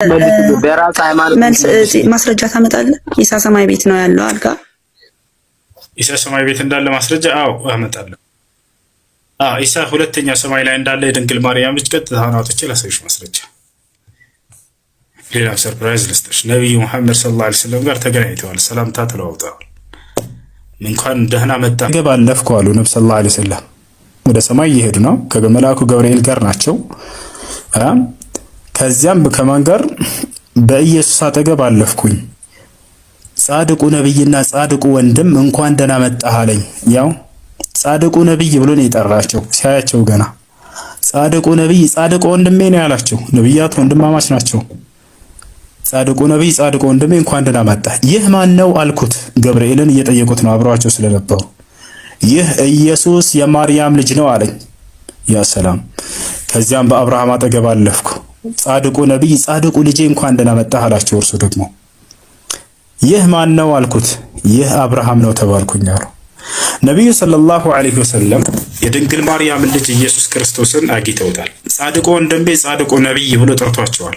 በራስ ሃይማኖት መልስ ማስረጃ ታመጣለህ? ኢሳ ሰማይ ቤት ነው ያለው አልጋ። ኢሳ ሰማይ ቤት እንዳለ ማስረጃ አመጣለሁ። ኢሳ ሁለተኛ ሰማይ ላይ እንዳለ የድንግል ማርያም ልጅ ቀጥታ አውጥቼ ላሳይሽ ማስረጃ። ሌላ ሰርፕራይዝ ልስጥሽ። ነብዩ መሐመድ ሰለላሁ ዐለይሂ ወሰለም ጋር ተገናኝተዋል፣ ሰላምታ ተለዋውጠዋል። እንኳን ደህና መጣ ገባለፍኩ አሉ ነብዩ ሰለላሁ ዐለይሂ ወሰለም። ወደ ሰማይ እየሄዱ ነው፣ ከመልአኩ ገብርኤል ጋር ናቸው። ከዚያም ከማን ጋር? በኢየሱስ አጠገብ አለፍኩኝ። ጻድቁ ነብይና ጻድቁ ወንድም እንኳን ደህና መጣህ አለኝ። ያው ጻድቁ ነብይ ብሎ ነው የጠራቸው። ሲያያቸው ገና ጻድቁ ነብይ ጻድቁ ወንድሜ ነው ያላቸው። ነብያት ወንድማማች ናቸው። ጻድቁ ነብይ ጻድቁ ወንድሜ እንኳን ደህና መጣህ። ይህ ማን ነው አልኩት። ገብርኤልን እየጠየቁት ነው አብረዋቸው ስለነበሩ። ይህ ኢየሱስ የማርያም ልጅ ነው አለኝ። ያ ሰላም። ከዚያም በአብርሃም አጠገብ አለፍኩ። ጻድቁ ነብይ ጻድቁ ልጄ እንኳን ደህና መጣህ አላቸው። እርሱ ደግሞ ይህ ማን ነው አልኩት። ይህ አብርሃም ነው ተባልኩኝ አሉ። ነብዩ ሰለላሁ ዐለይሂ ወሰለም የድንግል ማርያም ልጅ ኢየሱስ ክርስቶስን አግኝተውታል። ጻድቁ ወንድሜ ጻድቁ ነብይ ብሎ ጠርቷቸዋል።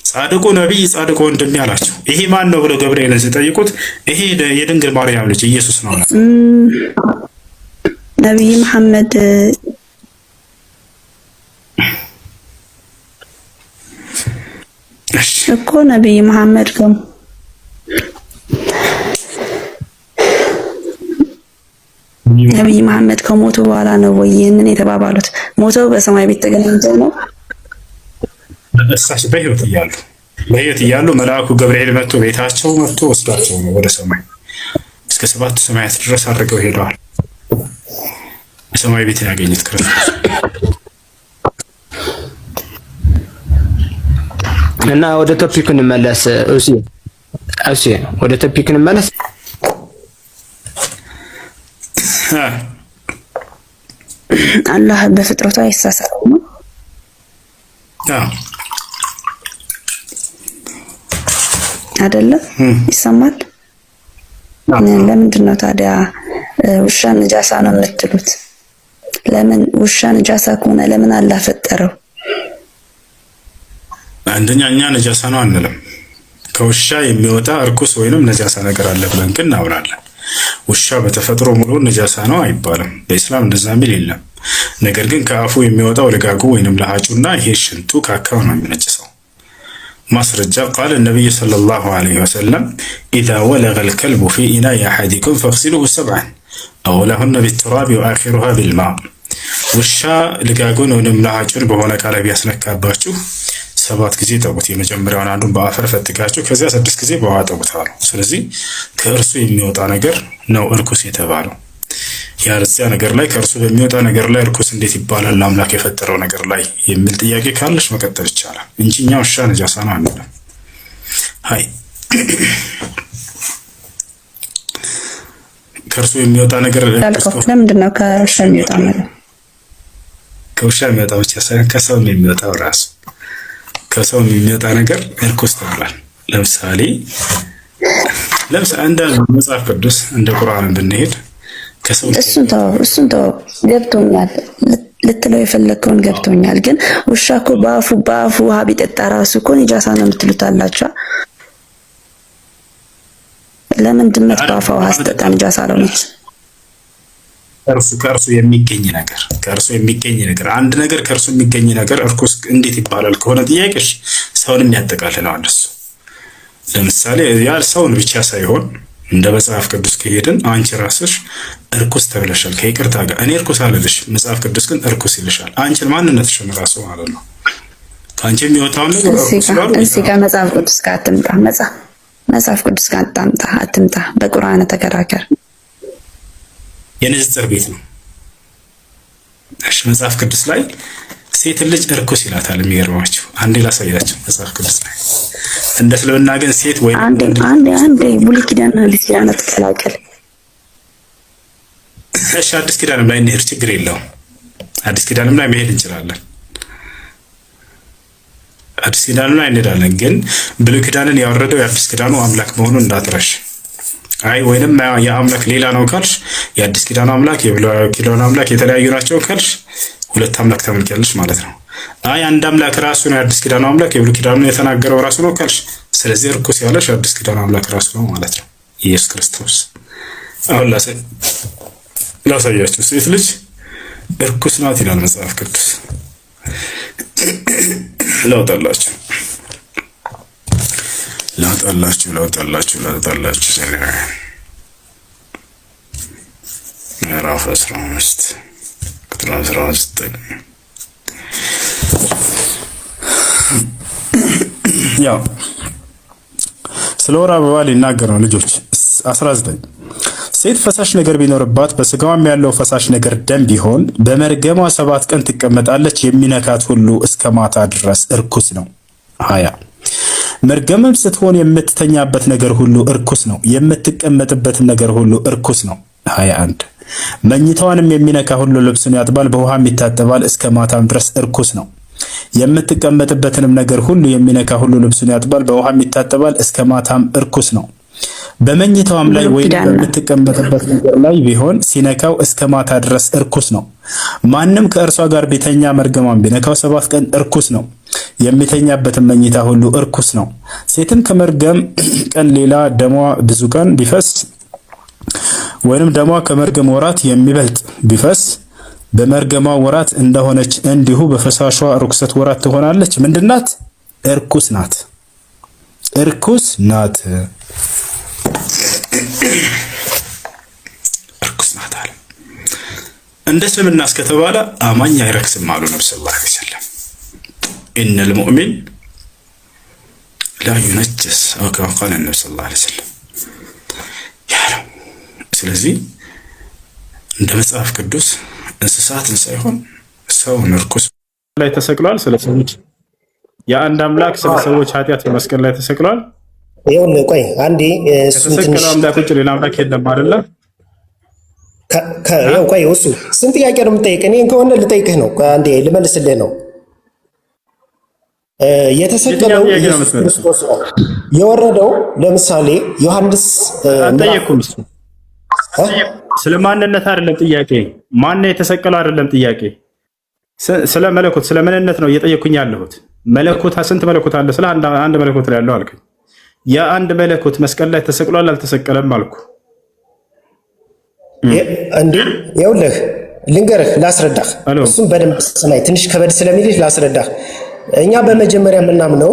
ጻድቁ ነብይ ጻድቁ ወንድሜ አላቸው። ይሄ ማን ነው ብሎ ገብርኤልን ሲጠይቁት ይሄ የድንግል ማርያም ልጅ ኢየሱስ ነው አለ። ነብይ መሐመድ እኮ ነብይ መሐመድ ነው። ነብይ መሐመድ ከሞቱ በኋላ ነው ወይ ይሄንን የተባባሉት? ሞተው በሰማይ ቤት ተገናኝተው ነው? እሳቸው በህይወት እያሉ መልአኩ ገብርኤል መጥቶ ቤታቸው መጥቶ ወስዷቸው ነው ወደ ሰማይ። እስከ 7 ሰማያት ድረስ አድርገው ሄደዋል። በሰማይ ቤት ያገኙት ክርስቶስ እና ወደ ቶፒክ እንመለስ። እሺ ወደ ቶፒክ እንመለስ። አላህ በፍጥረቱ አይሳሳትም። አይደለም ይሰማል። ለምንድን ነው ታዲያ ውሻ ንጃሳ ነው የምትሉት? ለምን ውሻ ንጃሳ ከሆነ ለምን አላህ ፈጠረው? አንደኛ እኛ ነጃሳ ነው አንልም። ከውሻ የሚወጣ እርኩስ ወይንም ነጃሳ ነገር አለ ብለን ግን እናምናለን። ውሻ በተፈጥሮ ሙሉ ነጃሳ ነው አይባልም። በእስላም እንደዛ የሚል የለም። ነገር ግን ከአፉ የሚወጣው ልጋጉ ወይንም ለሃጩና ይሄ ሽንቱ ካካው ነው የሚነጭሰው። ማስረጃ ቃል ነብዩ ሰለላሁ ዐለይሂ ወሰለም ኢዛ ወለገ الكلب في إناء أحدكم فاغسلوه 7 أولهن بالتراب وآخرها بالماء። ውሻ ልጋጉን ወይንም ለሃጩን በሆነ ቃል ቢያስነካባችሁ 7 ጊዜ ጠቡት። የመጀመሪያውን አንዱን በአፈር ፈትጋችሁ ከዚያ 6 ጊዜ በውሃ ጠቡት አሉ። ስለዚህ ከእርሱ የሚወጣ ነገር ነው እርኩስ የተባለው። ያለዚያ ነገር ላይ ከእርሱ በሚወጣ ነገር ላይ እርኩስ እንዴት ይባላል አምላክ የፈጠረው ነገር ላይ የሚል ጥያቄ ካለሽ መቀጠል ይቻላል እንጂ እኛ ውሻ ነጃሳ ነው አንልም። ሃይ ከእርሱ የሚወጣ ነገር ለምንድን ነው ከውሻ የሚወጣ ነገር? ከውሻ የሚወጣ ብቻ ሳይሆን ከሰው የሚወጣው ራሱ ከሰው የሚወጣ ነገር እርኩስ ተብሏል። ለምሳሌ እንደ መጽሐፍ ቅዱስ እንደ ቁርአን ብንሄድ ከሰው እሱን ተው ገብቶኛል። ልትለው የፈለከውን ገብቶኛል። ግን ውሻ እኮ በአፉ ውሃ ቢጠጣ ራሱ እኮ ንጃሳ ነው የምትሉት አላችሁ። ለምን ድመት በአፏ ውሃ ስትጠጣ ንጃሳ አልሆነች? ከእርሱ የሚገኝ ነገር አንድ ነገር ከእርሱ የሚገኝ ነገር እርኩስ እንዴት ይባላል ከሆነ ጥያቄሽ ሰውንም ያጠቃልላል። እሱ ለምሳሌ ያ ሰውን ብቻ ሳይሆን እንደ መጽሐፍ ቅዱስ ከሄድን አንቺ ራስሽ እርኩስ ተብለሻል። ከይቅርታ ጋር እኔ እርኩስ አልልሽ፣ መጽሐፍ ቅዱስ ግን እርኩስ ይልሻል። አንቺን ማንነትሽን ራሱ ማለት ነው ከአንቺ የሚወጣው ነገር እርኩስ ነው። እዚህ ጋር መጽሐፍ ቅዱስ ጋር አትምጣ። መጽሐፍ ቅዱስ ጋር አትምጣ። በቁርአን ተከራከር። የንጽጽር ቤት ነው። እሺ መጽሐፍ ቅዱስ ላይ ሴት ልጅ እርኩስ ይላታል። የሚገርማችሁ አንዴ ላሳያችሁ። መጽሐፍ ቅዱስ ላይ እንደ እስልምና ግን ሴት ወይ አንዴ ብሉይ ኪዳን አዲስ ኪዳን ተቀላቀል። እሺ አዲስ ኪዳንም ላይ እንሄድ፣ ችግር የለውም። አዲስ ኪዳንም ላይ መሄድ እንችላለን። አዲስ ኪዳንም ላይ እንሄዳለን። ግን ብሉይ ኪዳንን ያወረደው የአዲስ ኪዳኑ አምላክ መሆኑን እንዳትረሽ። አይ ወይንም የአምላክ ሌላ ነው ካልሽ የአዲስ ኪዳኑ አምላክ የብሉይ ኪዳኑ አምላክ የተለያዩ ናቸው ካልሽ ሁለት አምላክ ታመልኪያለሽ ማለት ነው። አይ አንድ አምላክ ራሱ ነው የአዲስ ኪዳኑ አምላክ የብሉይ ኪዳኑ የተናገረው ራሱ ነው ካልሽ፣ ስለዚህ እርኩስ ያለሽ አዲስ ኪዳኑ አምላክ ራሱ ነው ማለት ነው ኢየሱስ ክርስቶስ። አሁን ላሳያችሁ ሴት ልጅ እርኩስ ናት ይላል መጽሐፍ ቅዱስ። ላውጣላችሁ ምዕራፍ 15 ቁጥር 19 ያው ስለ ወር አበባ ሊናገር ነው ልጆች። 19 ሴት ፈሳሽ ነገር ቢኖርባት በስጋዋም ያለው ፈሳሽ ነገር ደም ቢሆን በመርገሟ 7 ቀን ትቀመጣለች። የሚነካት ሁሉ እስከ ማታ ድረስ እርኩስ ነው። 20 መርገምም ስትሆን የምትተኛበት ነገር ሁሉ እርኩስ ነው፣ የምትቀመጥበትም ነገር ሁሉ እርኩስ ነው። 21 መኝታዋንም የሚነካ ሁሉ ልብሱን ያጥባል፣ በውሃም ይታጠባል፣ እስከ ማታም ድረስ እርኩስ ነው። የምትቀመጥበትንም ነገር ሁሉ የሚነካ ሁሉ ልብሱን ያጥባል፣ በውሃም ይታጠባል፣ እስከ ማታም እርኩስ ነው። በመኝታዋም ላይ ወይም በምትቀመጥበት ነገር ላይ ቢሆን ሲነካው እስከ ማታ ድረስ እርኩስ ነው። ማንም ከእርሷ ጋር ቢተኛ መርገሟን ቢነካው 7 ቀን እርኩስ ነው። የሚተኛበትን መኝታ ሁሉ እርኩስ ነው። ሴትም ከመርገም ቀን ሌላ ደሟ ብዙ ቀን ቢፈስ ወይንም ደሟ ከመርገም ወራት የሚበልጥ ቢፈስ በመርገሟ ወራት እንደሆነች እንዲሁ በፈሳሿ ርኩሰት ወራት ትሆናለች። ምንድናት? እርኩስ ናት። እርኩስ ናት። እርኩስ ናት አለ። እንደ እስልምና እስከተባለ አማኝ አይረክስም አሉ ነብዩ ሰለላሁ ዐለይሂ ወሰለም። ኢነል ሙእሚን ላ ዩነጅስ አው ከማ ቃለ ነብዩ ሰለላሁ ዐለይሂ ወሰለም ያለው። ስለዚህ እንደ መጽሐፍ ቅዱስ እንስሳትን ሳይሆን ሰውን እርኩስ ላይ ተሰቅሏል። ስለ ሰዎች የአንድ አምላክ ስለ ሰዎች ኃጢአት በመስቀል ላይ ተሰቅሏል። ይኸውልህ ቆይ አንዴ እሱን ትንሽ አምላክ ውጭ ሌላ አምላክ የለም አይደለ? ያው ቆይ እሱ ስንት ጥያቄ ነው የምጠይቅ? እኔን ከሆነ ልጠይቅህ ነው። አንዴ ልመልስልህ ነው። የተሰቀለው ኢየሱስ ክርስቶስ ነው። የወረደው ለምሳሌ ዮሐንስ አጠየቅኩም። ስለ ማንነት አይደለም ጥያቄ፣ ማን የተሰቀለው አይደለም ጥያቄ። ስለ መለኮት ስለ ምንነት ነው እየጠየኩኝ ያለሁት። መለኮት ስንት መለኮት አለ? ስለ አንድ መለኮት ላይ ያለው አልከኝ። የአንድ መለኮት መስቀል ላይ ተሰቅሏል አልተሰቀለም አልኩ። እንዴ ይኸውልህ ልንገርህ፣ ላስረዳህ። እሱም በደንብ ስማኝ፣ ትንሽ ከበድ ስለሚልህ ላስረዳህ። እኛ በመጀመሪያ የምናምነው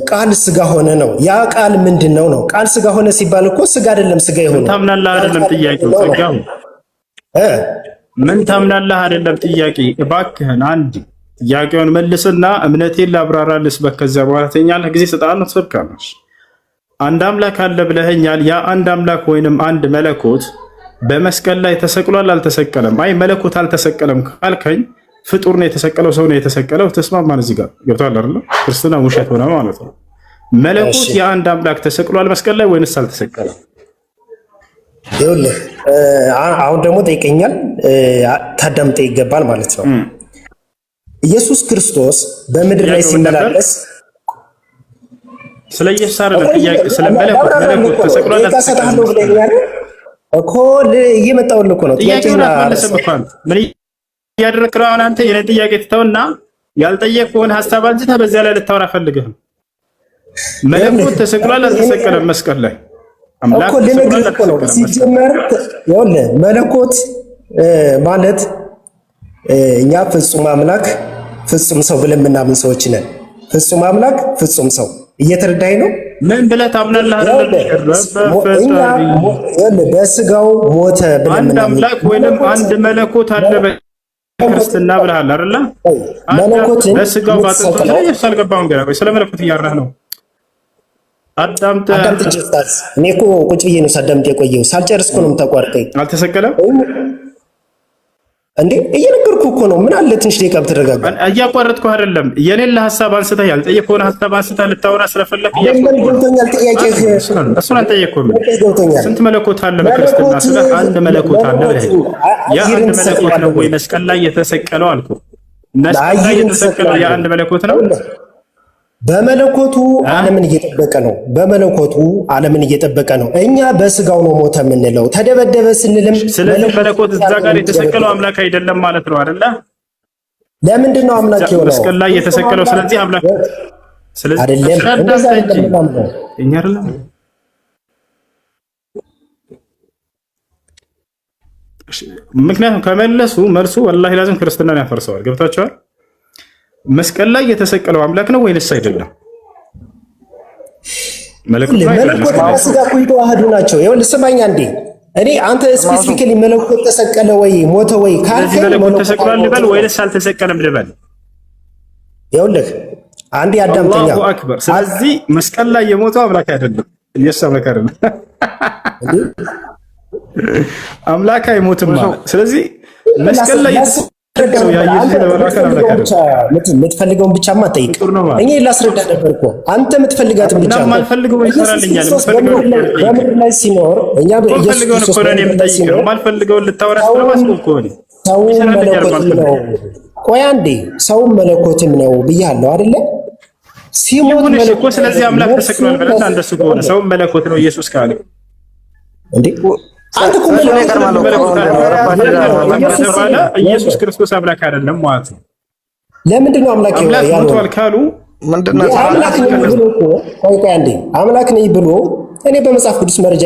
ቃል ስጋ ሆነ ነው። ያ ቃል ምንድን ነው ነው? ቃል ስጋ ሆነ ሲባል እኮ ስጋ አይደለም ስጋ ይሆነ። ታምናለህ አይደለም ጥያቄው? ጸጋው ምን ታምናለህ አይደለም ጥያቄ? እባክህን አንድ ጥያቄውን መልስና እምነቴን ላብራራልህ። በከዛ በኋላ ተኛለህ ጊዜ ሰጣለሁ ትሰብካለህ። አንድ አምላክ አለ ብለኸኛል። ያ አንድ አምላክ ወይንም አንድ መለኮት በመስቀል ላይ ተሰቅሏል አልተሰቀለም? አይ መለኮት አልተሰቀለም ካልከኝ ፍጡር ነው የተሰቀለው፣ ሰው ነው የተሰቀለው። ተስማማን እዚህ ጋር ገብቷል አይደል? ክርስትና ውሸት ሆነ ማለት ነው። መለኮት የአንድ አምላክ ተሰቅሏል መስቀል ላይ ወይንስ አልተሰቀለም? ይኸውልህ አሁን ደግሞ ጠይቀኛል፣ ታዳምጠ ይገባል ማለት ነው። ኢየሱስ ክርስቶስ በምድር ላይ ሲመላለስ ስለ ኢየሱስ አይደለም ጥያቄ፣ ስለ መለኮት ተሰቅሏል አልተሰቀለም እኮ እየመጣሁልህ እኮ ነው። ጥያቄውን አትመልስም እኮ ምን እያደረግህ ነው አንተ? የኔ ጥያቄ ትተውና ያልጠየቅኩህን ሀሳብ አንስተህ በዚያ ላይ ልታወራ ፈልገህ ነው። መለኮት ተሰቅሏል አልተሰቀለም መስቀል ላይ? አምላክ ተሰቅሏል አልተሰቀለም? ሲጀመር ይኸውልህ መለኮት ማለት እኛ ፍጹም አምላክ ፍጹም ሰው ብለን የምናምን ሰዎች ነን። ፍጹም አምላክ ፍጹም ሰው እየተረዳኝ ነው? ምን ብለህ ታምናለህ? በስጋው ሞተ ብለን አንድ አምላክ ወይንም አንድ መለኮት አለ ክርስትና ብለሃል አይደለ? መለኮትን በስጋው ባጥንቱ ላይ ያልገባውን ገና ስለ መለኮት እያወራህ ነው። አዳምጥ። እኔ እኮ ቁጭ ብዬ ነው ሳዳምጥ የቆየው። ሳልጨርስ እኮ ነው የምታቋርጠኝ። አልተሰቀለም እንዴ? እየነገርኩህ እኮ ነው። ምን አለ ትንሽ ደቂቃ ብትረጋጋ። እያቋረጥኩህ አይደለም። የሌለ ሀሳብ አንስተህ ያልጠየቅኩህን ሀሳብ አንስተህ ልታወራ ስለፈለክ ገብቶኛል። ጥያቄህ እሱን አልጠየቅኩህም። ስንት መለኮት አለ በክርስትና? ስለ አንድ መለኮት አለ ብለህ ያ አንድ መለኮት ነው ወይ መስቀል ላይ የተሰቀለው አልኩህ። መስቀል ላይ የተሰቀለው የአንድ መለኮት ነው። በመለኮቱ ዓለምን እየጠበቀ ነው። በመለኮቱ ዓለምን እየጠበቀ ነው። እኛ በስጋው ነው ሞተ የምንለው። ተደበደበ ስንልም ስለዚህ መለኮት እዛ ጋር የተሰቀለው አምላክ አይደለም ማለት ነው አይደለ? ለምንድን ነው አምላክ የሆነው? መስቀል ላይ የተሰቀለው ስለዚህ አምላክ ስለዚህ አይደለም። እንደዛ አይደለም። እኛ አይደለም ምክንያቱም ከመለሱ መልሱ ወላሂ ላዝም ክርስትናን ያፈርሰዋል። ገብታችኋል? መስቀል ላይ የተሰቀለው አምላክ ነው ወይንስ አይደለም? መለኮት ስጋ ቆይቶ አህዱ ናቸው። ይኸውልህ ስማኝ አንዴ እኔ አንተ ስፔሲፊካሊ መለኮት ተሰቀለ ወይ ሞተ ወይ ካልከኝ መለኮት ተሰቅሏል ልበል ወይስ አልተሰቀለም ልበል? ይኸውልህ አንዴ አዳምጠኛ። አላሁ አክበር። ስለዚህ መስቀል ላይ የሞተው አምላክ አይደለም፣ ኢየሱስ አምላክ አይደለም። አምላክ አይሞትም ማለት ስለዚህ መስቀል ላይ የተሰቀለው ያ ኢየሱስ ለበላከ አምላክ አይደለም። የምትፈልገውን ብቻማ ጠይቅ። እኔ ላስረዳ ነበር እኮ አንተ የምትፈልጋትን ብቻ ነው ማልፈልገው ይሰራልኛል። በምድር ላይ ሲኖር እኛ በኢየሱስ ክርስቶስ ላይ ሲኖር ማልፈልገውን ልታወራ ስለማስቆም እኮ ነው። ሰው መለኮትም ነው። ቆይ አንዴ ሰው መለኮትም ነው ብያለሁ አይደለ? ሲሞት መለኮት እኮ ስለዚህ አምላክ ተሰቅሏል ብለና እንደሱ ከሆነ ሰው መለኮት ነው ኢየሱስ ካለ እንዴ አንተ እኮ ኢየሱስ ክርስቶስ አምላክ አይደለም ማለት ነው። ለምንድን ነው አምላክ ያለው ካሉ ምንድነው አምላክ ነኝ ብሎ እኮ ቆይ አንዴ አምላክ ነኝ ብሎ እኔ በመጽሐፍ ቅዱስ መረጃ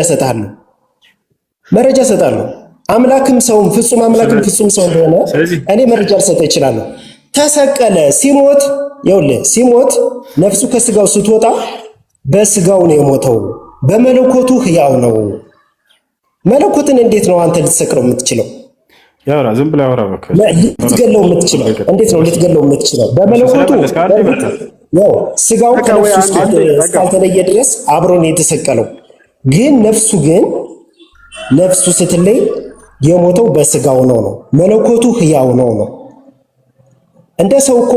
እሰጣለሁ። አምላክም ሰውም ፍጹም አምላክም ፍጹም ሰው እንደሆነ እኔ መረጃ ልሰጥ እችላለሁ። ተሰቀለ ሲሞት ይኸውልህ ሲሞት ነፍሱ ከስጋው ስትወጣ በስጋው ነው የሞተው፣ በመለኮቱ ሕያው ነው። መለኮትን እንዴት ነው አንተ ልትሰቅለው የምትችለው? ያውራ ዝም ብለህ አውራ በቃ። ልትገለው የምትችለው እንዴት ነው ልትገለው የምትችለው? በመለኮቱ ያው ስጋው ከነፍሱ እስካልተለየ ድረስ አብሮ ነው የተሰቀለው። ግን ነፍሱ ስትለይ የሞተው በስጋው ነው። መለኮቱ ሕያው ነው። እንደ ሰው እኮ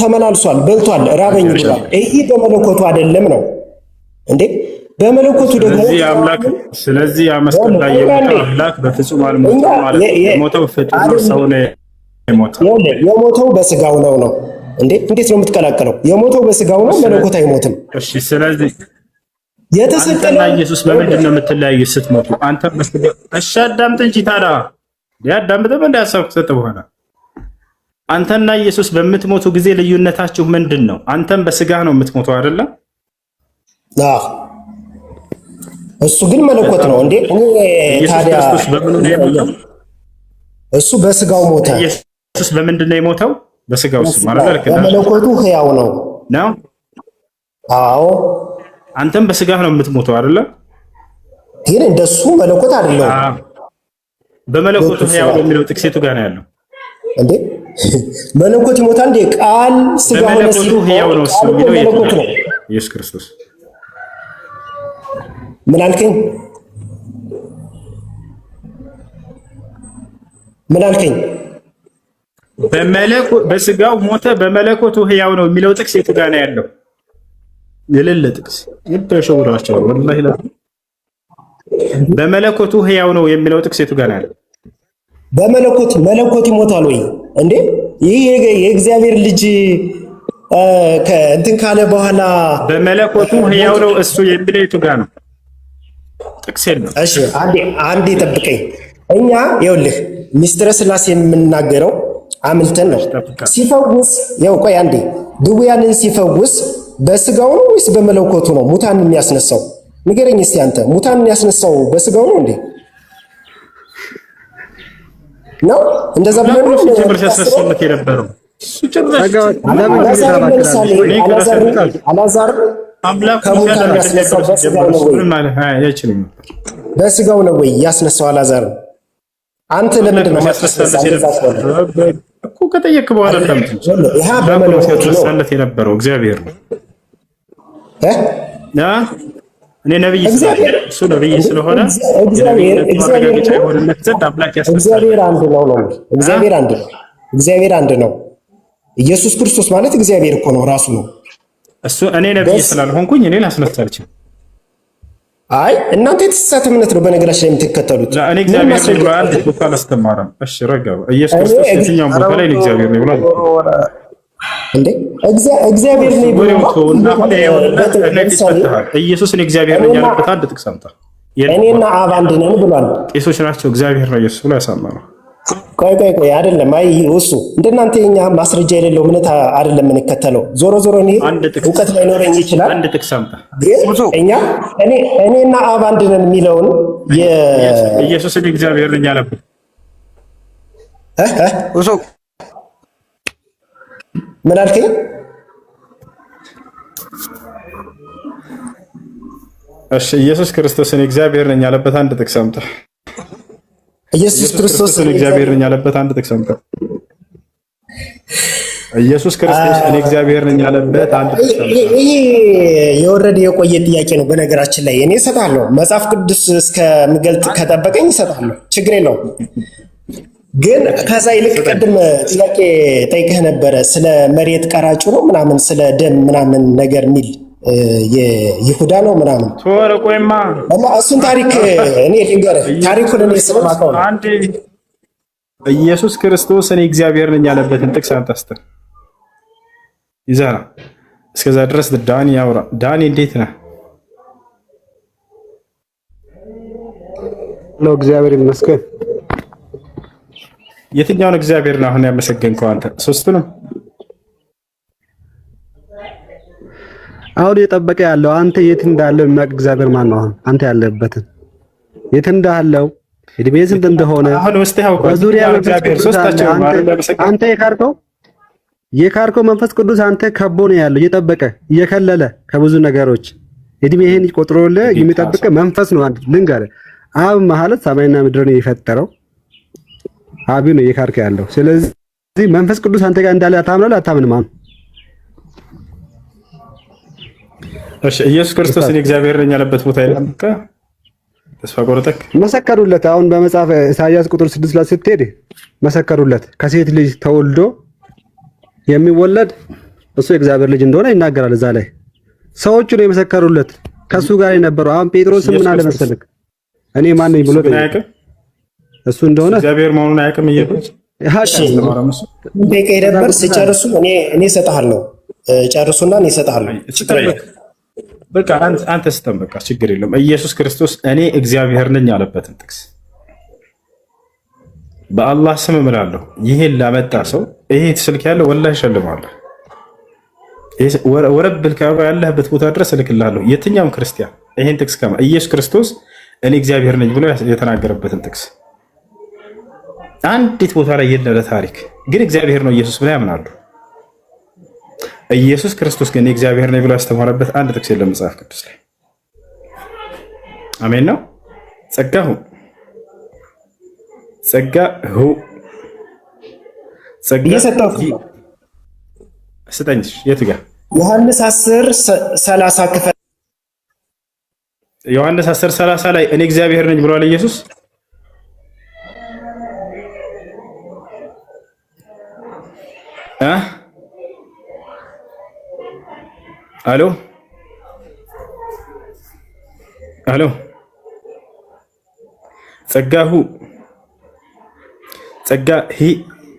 ተመላልሷል፣ በልቷል፣ ራበኝ ብሏል። ይሄ በመለኮቱ አይደለም ነው እንዴ? በመለኮቱ ደግሞ ስለዚህ መስቀል ላይ የሞተው አምላክ በፍጹም አልሞተም ማለት ነው። የሞተው ፍጡር ሰው ነው የሞተው በስጋው ነው እንዴ? እንዴት ነው የምትቀላቀለው? የሞተው በስጋው ነው፣ መለኮት አይሞትም። እሺ ስለዚህ የተሰቀለ ኢየሱስ በምንድን ነው የምትለያዩት ስትሞቱ? አንተ እሺ አዳምጥ እንጂ ታዲያ ያዳምጥም እንዳያሰብክ ሰጥ በኋላ አንተና ኢየሱስ በምትሞቱ ጊዜ ልዩነታችሁ ምንድን ነው? አንተም በስጋህ ነው የምትሞተው አይደለ? አዎ እሱ ግን መለኮት ነው እንዴ? ታዲያ እሱ በስጋው ሞተ። ኢየሱስ በምንድን ነው የሞተው? በስጋው እሱ ማለት ልክ ነው። መለኮቱ ሕያው ነው። አዎ አንተም በስጋህ ነው የምትሞተው አይደለ? ግን እንደሱ መለኮት አይደለም። በመለኮቱ ሕያው ነው የሚለው ጥቅሴቱ ጋር ነው ያለው እንዴ? መለኮት ይሞታል እንዴ? ቃል ስጋ ሆነ ሲል ሕያው ነው እሱ የሚለው መለኮት ነው ኢየሱስ ክርስቶስ። ምን አልከኝ? በስጋው ሞተ በመለኮቱ ሕያው ነው የሚለው ጥቅስ የቱ ጋር ነው ያለው? የሌለ ጥቅስ ይተሸውራቸው ወላሂ ላ በመለኮቱ ሕያው ነው የሚለው ጥቅስ የቱ ጋር ነው ያለው? መለኮት ይሞታል ወይ እንዴ? ይህ የእግዚአብሔር ልጅ እንትን ካለ በኋላ በመለኮቱ ሕያው ነው እሱ የሚለው የቱ ጋር ነው? ጥቅስ የለም። እሺ አንዴ ጠብቀኝ። እኛ ይኸውልህ ሚስጥረ ሥላሴ የምናገረው አምልተን ነው። ሲፈውስ ያው ቆይ አንዴ ድውያንን ሲፈውስ በስጋው ነው ወይስ በመለኮቱ ነው ሙታን የሚያስነሳው? ንገረኝ እስቲ አንተ። ሙታን የሚያስነሳው በስጋው ነው እንዴ? ነው እንደዛ ብለን ነው ሲያስነሳለት የነበረው አላዛር ከሙታን ያስነሳው በስጋው ነው ወይ? በስጋው ነው ወይ ያስነሳው አላዛር? አንተ ለምንድን ነው ማስነሳለት እኮ ከጠየቅ በኋላ እንደምት ይሄ በመለኮቱ ነው የነበረው እግዚአብሔር ነው እኔ ነብይ እሱ ነብይ ስለሆነ እግዚአብሔር አንድ ነው። ኢየሱስ ክርስቶስ ማለት እግዚአብሔር እኮ ነው ራሱ ነው። እሱ እኔ ነብይ ስላልሆንኩኝ እኔ ላስነሳ አልችልም። አይ እናንተ የተሳሳተ እምነት ነው በነገራችን ላይ የምትከተሉት። እኔ እግዚአብሔር ነኝ ብሎ አንድ ቦታ አላስተማረም። እሺ ረጋው ኢየሱስ ክርስቶስ የትኛው ቦታ ላይ እግዚአብሔር ነኝ ብሏል እንዴ? እግዚአብሔር ነኝ ብሎ ኢየሱስን እግዚአብሔር ነኝ ያለበት አንድ ጥቅስ አምጣ። እኔና አብ አንድ ነን ብሏል። ቄሶች ናቸው እግዚአብሔር ነው ኢየሱስ ብሎ ያሳመነው። ቆይ አይደለም። አይ እሱ እንደናንተ የኛ ማስረጃ የሌለው እምነት አይደለም የምንከተለው። ዞሮ ዞሮ እኔ እውቀት ላይኖረኝ ይችላል። አንድ ጥቅስ አምጣ። እኔና አብ አንድ ነን የሚለውን ኢየሱስን እግዚአብሔር ነኝ አለበት። እሱ ምን አልከኝ? እሺ ኢየሱስ ክርስቶስን እግዚአብሔር ነኝ ያለበት አንድ ጥቅስ አምጣ። ኢየሱስ ክርስቶስን እግዚአብሔር ነኝ ያለበት አንድ ጥቅስ አምጣ። ኢየሱስ ክርስቶስ እኔ እግዚአብሔር ነኝ ያለበት አንድ ጥቅስ አምጣ። ይሄ የወረደ የቆየ ጥያቄ ነው። በነገራችን ላይ እኔ እሰጥሃለሁ፣ መጽሐፍ ቅዱስ እስከምገልጥ ከጠበቀኝ እሰጥሃለሁ፣ ችግር የለውም። ግን ከዛ ይልቅ ቅድም ጥያቄ ጠይቀህ ነበረ ስለ መሬት ቀራጩ ነው ምናምን ስለ ደም ምናምን ነገር ሚል የይሁዳ ነው ምናምን ቆይማ እሱን ታሪክ እኔ ልንገርህ። ታሪኩን እኔ ስለማውቀው ነው። አንድ ኢየሱስ ክርስቶስ እኔ እግዚአብሔር ነኝ ያለበትን ጥቅስ አንተስተ ይዘና እስከዛ ድረስ ዳኒ ያውራ። ዳኒ እንዴት ነህ? ነው እግዚአብሔር ይመስገን። የትኛውን እግዚአብሔር ነው አሁን ያመሰገንከው አንተ? ሶስቱንም አሁን የጠበቀ ያለው አንተ የት እንዳለው የሚያውቅ እግዚአብሔር ማን ነው? አሁን አንተ ያለበትን የት እንዳለው እድሜ ስንት እንደሆነ አሁን ውስጥ ያው በዙሪያ አንተ የካርከው መንፈስ ቅዱስ አንተ ከቦ ነው ያለው እየጠበቀ እየከለለ ከብዙ ነገሮች እድሜህን ቆጥሮልህ የሚጠብቅ መንፈስ ነው። አንተ ልንገርህ፣ አብ ማለት ሰማይና ምድርን የፈጠረው አብ ነው እየካርከ ያለው። ስለዚህ መንፈስ ቅዱስ አንተ ጋር እንዳለ አታምናለህ አታምንም? እሺ ኢየሱስ ክርስቶስን እግዚአብሔር ነኝ ያለበት ቦታ የለም። ተስፋ ቆርጠክ መሰከሩለት። አሁን በመጽሐፍ ኢሳይያስ ቁጥር 6 ላይ ስትሄድ መሰከሩለት። ከሴት ልጅ ተወልዶ የሚወለድ እሱ የእግዚአብሔር ልጅ እንደሆነ ይናገራል። እዛ ላይ ሰዎቹ ነው የመሰከሩለት ከሱ ጋር የነበረው። አሁን ጴጥሮስ ምን አለ መሰለክ እኔ ማን ነኝ ብሎ እሱ እንደሆነ እግዚአብሔር መሆኑን አያውቅም። ደቂቃ ነበር ሲጨርሱ እኔ እሰጥሃለሁ። ጨርሱና እኔ እሰጥሃለሁ። በቃ አንተ ስተም በቃ ችግር የለውም። ኢየሱስ ክርስቶስ እኔ እግዚአብሔር ነኝ ያለበትን ጥቅስ በአላህ ስም እምላለሁ። ይሄን ላመጣ ሰው ይሄ ስልክ ያለው ወላሂ እሸልማለሁ። ወረብል ከባ ያለህበት ቦታ ድረስ እልክልሃለሁ። የትኛውም ክርስቲያን ይሄን ጥቅስ ከማ ኢየሱስ ክርስቶስ እኔ እግዚአብሔር ነኝ ብሎ የተናገረበትን ጥቅስ አንዲት ቦታ ላይ የለ። ለታሪክ ግን እግዚአብሔር ነው ኢየሱስ ብለው ያምናሉ። ኢየሱስ ክርስቶስ ግን እግዚአብሔር ነኝ ብሎ ያስተማረበት አንድ ጥቅስ የለም መጽሐፍ ቅዱስ ላይ። አሜን ነው። ጸጋሁ ስጠኝ። የት ጋር ዮሐንስ 10:30 ክፍል ዮሐንስ 10:30 ላይ እኔ እግዚአብሔር ነኝ ብሏል ኢየሱስ። አሎ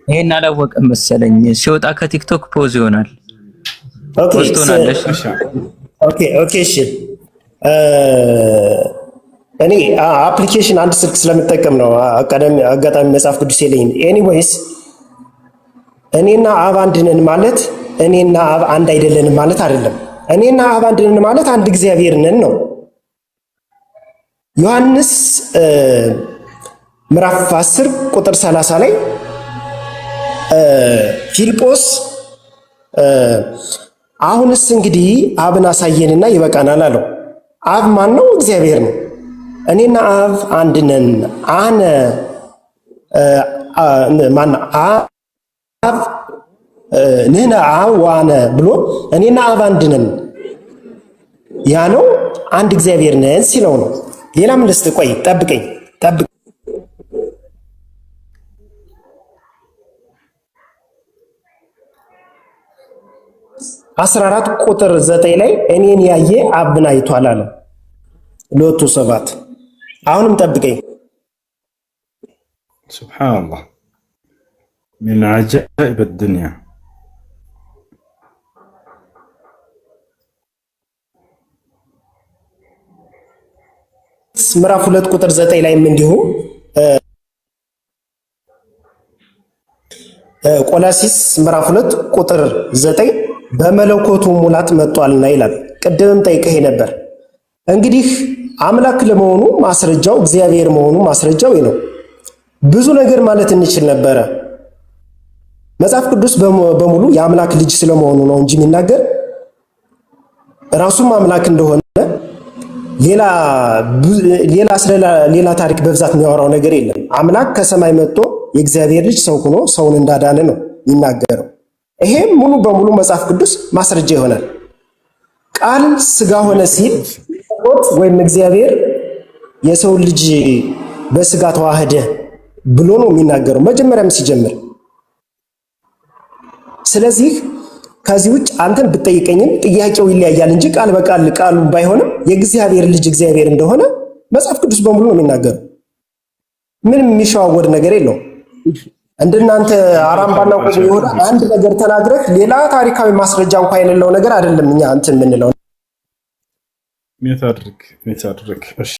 ይሄን አላወቀም መሰለኝ። ሲወጣ ከቲክቶክ ፖዝ ይሆናል። ኦኬ እሺ። እኔ አፕሊኬሽን አንድ ስልክ ስለምጠቀም ነው። አጋጣሚ መጽሐፍ ቅዱስ የለኝም። ኤኒዌይስ እኔና አብ አንድ ነን ማለት እኔና አብ አንድ አይደለንም ማለት አይደለም። እኔና አብ አንድ ነን ማለት አንድ እግዚአብሔር ነን ነው። ዮሐንስ ምዕራፍ 10 ቁጥር 30 ላይ ፊልጶስ አሁንስ እንግዲህ አብን አሳየንና ይበቃናል አለው። አብ ማን ነው? እግዚአብሔር ነው። እኔና አብ አንድ ነን። አብ ንሕነ አብ ወአነ ብሎ እኔና አብ አንድ ነን ያለው አንድ እግዚአብሔር ነን ሲለው ነው። ሌላ ምን ልስጥ? ቆይ ጠብቀኝ። 14 ቁጥር 9 ላይ እኔን ያየ አብን አይቷል አለ። ሎቱ 7 አሁንም ጠብቀኝ። ሱብሃንአላህ ሚን አጃኢብ አዱንያ ምዕራፍ 2 ቁጥር 9 ላይም እንዲሁ ቆላሲስ ምዕራፍ 2 ቁጥር 9 በመለኮቱ ሙላት መጥቷልና ይላል። ቅድምም ጠይቀህ ነበር። እንግዲህ አምላክ ለመሆኑ ማስረጃው እግዚአብሔር መሆኑ ማስረጃው ነው። ብዙ ነገር ማለት እንችል ነበረ። መጽሐፍ ቅዱስ በሙሉ የአምላክ ልጅ ስለመሆኑ ነው እንጂ የሚናገር ራሱም አምላክ እንደሆነ ሌላ ታሪክ በብዛት የሚያወራው ነገር የለም። አምላክ ከሰማይ መጥቶ የእግዚአብሔር ልጅ ሰው ሆኖ ሰውን እንዳዳነ ነው የሚናገረው። ይሄም ሙሉ በሙሉ መጽሐፍ ቅዱስ ማስረጃ ይሆናል። ቃል ስጋ ሆነ ሲል ወይም እግዚአብሔር የሰው ልጅ በስጋ ተዋህደ ብሎ ነው የሚናገረው መጀመሪያም ሲጀምር። ስለዚህ ከዚህ ውጭ አንተን ብትጠይቀኝም ጥያቄው ይለያያል እንጂ ቃል በቃል ቃሉ ባይሆንም የእግዚአብሔር ልጅ እግዚአብሔር እንደሆነ መጽሐፍ ቅዱስ በሙሉ ነው የሚናገረው። ምንም የሚሸዋወድ ነገር የለውም። እንደናንተ አራምባና ቆሞ ይሆናል አንድ ነገር ተናግረህ ሌላ ታሪካዊ ማስረጃ እንኳን የሌለው ነገር አይደለም እኛ እንትን የምንለው። ሜታድርክ እሺ